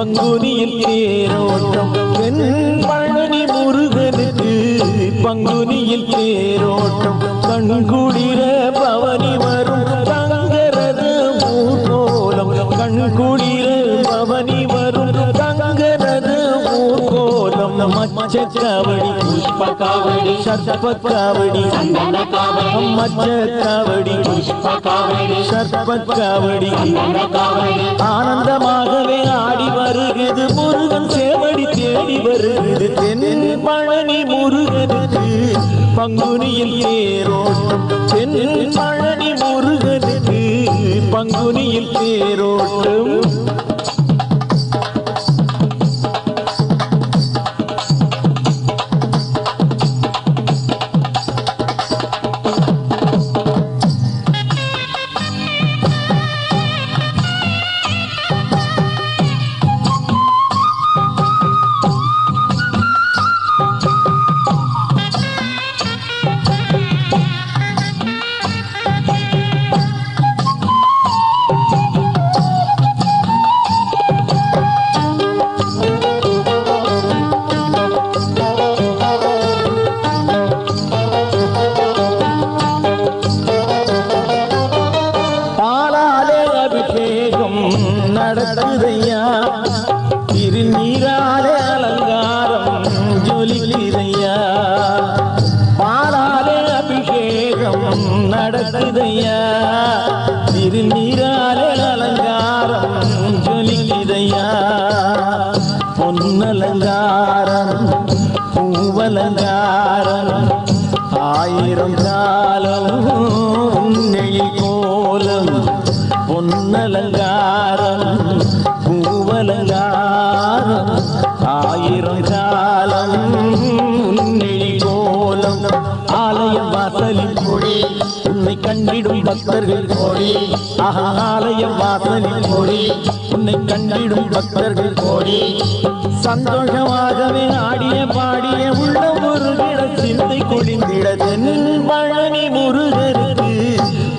பங்குனியில் தேரோட்டம் தென்பழனி முருகனுக்கு பங்குனியில் தேரோட்டம் கண்குளிர பவனி வரும் தங்கரத ஊர்கோலம் கண்குளிர பவனி வரும் தங்கரத ஊர்கோலம் மச்சக்காவடி புஷ்பகாவடி சர்ப்பக்காவடி சந்தனகாவடி மச்சக்காவடி புஷ்பகாவடி சர்ப்பக்காவடி ஆனந்தமாகவே ஆடி வருகிறது முருகன் சேவடி தேடி வருகிறது தென்பழனி முருகனுக்கு பங்குனியில் தேரோட்டம் தென்பழனி முருகனுக்கு பங்குனியில் தேரோட்டம் நடக்குதையா திருநீராலே அலங்காரம் ஜொலிக்குதையா பாலாலே அபிஷேகம் நடக்குதையா திருநீராலே அலங்காரம் ஜொலிக்குதையா பொன்னலங்காரம் பூவலங்காரம் ஆயிரம் காலம் நெய் கோலம் பொன்னலங்காரம் பூவலங்காரம் ஆயிரம் காலம் நெய் கோலம் ஆலயம் வாசலில் கொடி உன்னை கண்டிடும் பக்தர்கள் கோடி ஆலயம் வாசலில் கொடி உன்னை கண்டிடும் பக்தர்கள் கோடி சந்தோஷமாகவே ஆடிய பாடிய உள்ள முருகிட சிந்தை கொடிந்திட தென்பழனி முருகனுக்கு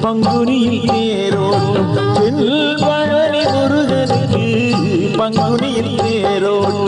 பங்குனியில் தேரோட்டம் தென்பழனி முருகனுக்கு பங்குனியில் தேரோட்டம்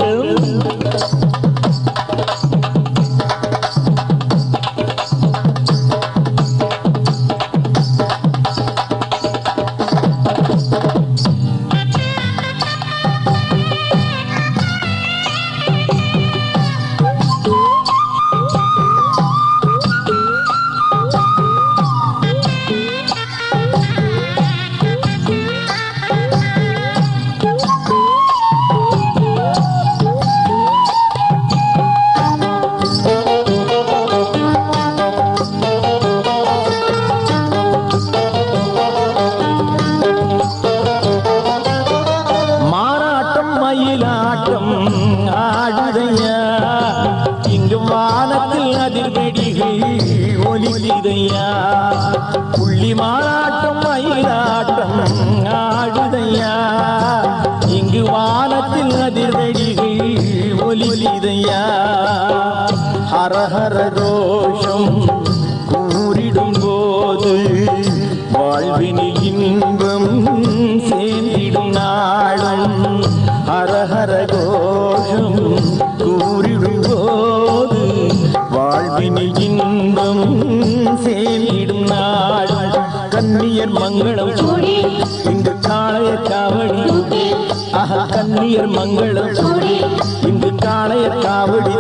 ஆடுதையா இங்கு வானத்தில் அதிர்வெடிகள் ஒலிக்குதையா புள்ளி மாறாட்டம் மயிலாட்டம் ஆடுதையா இங்கு வானத்தில் அதிர்வெடிகள் ஒலிக்குதையா ஹரஹர கோஷம் கூறிடும் போது வாழ்வினில் இன்பம் சேர்ந்திடும் நாளும் ஹரஹர கோஷம் கூறிடும் போது வாழ்வினில் இன்பம் சேர்ந்திடும் நாளும் கன்னியர் மங்களம் இங்கு காளையர் காவடி கன்னியர் மங்களம் இங்கு காளையர் காவடி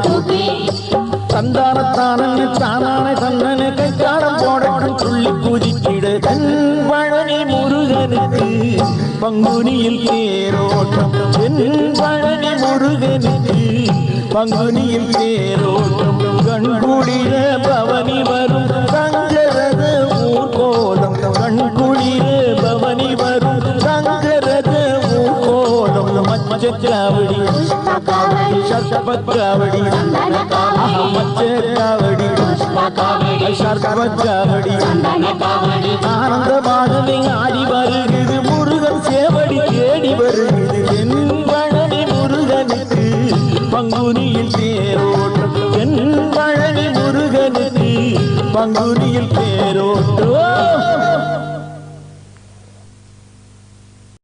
சந்தானத்தான தானான தன்னன கைக்காரம் போடட்டும் துள்ளி குதித்திட தென்பழனி முருகனுக்கு பங்குனியில் தேரோட்டம் தென்பழனி முருகனுக்கு பங்குனியில் தேரோட்டம் கண்குளிர பவனி வரும் தங்கரத ஊர்கோலம் கண்குளிர பவனி வரும் தங்கரத ஊர்கோலம் மச்சக்காவடி சர்ப்பக்காவடி மச்சக்காவடி சர்ப்பக்காவடி ஆனந்தமாகவே ஆடி வருகிறது முருகன் சேவடி தேடி வருகிறது தென்பழனி முருகனுக்கு பங்குனியில் தேரோட்டம் தென்பழனி முருகனுக்கு பங்குனியில்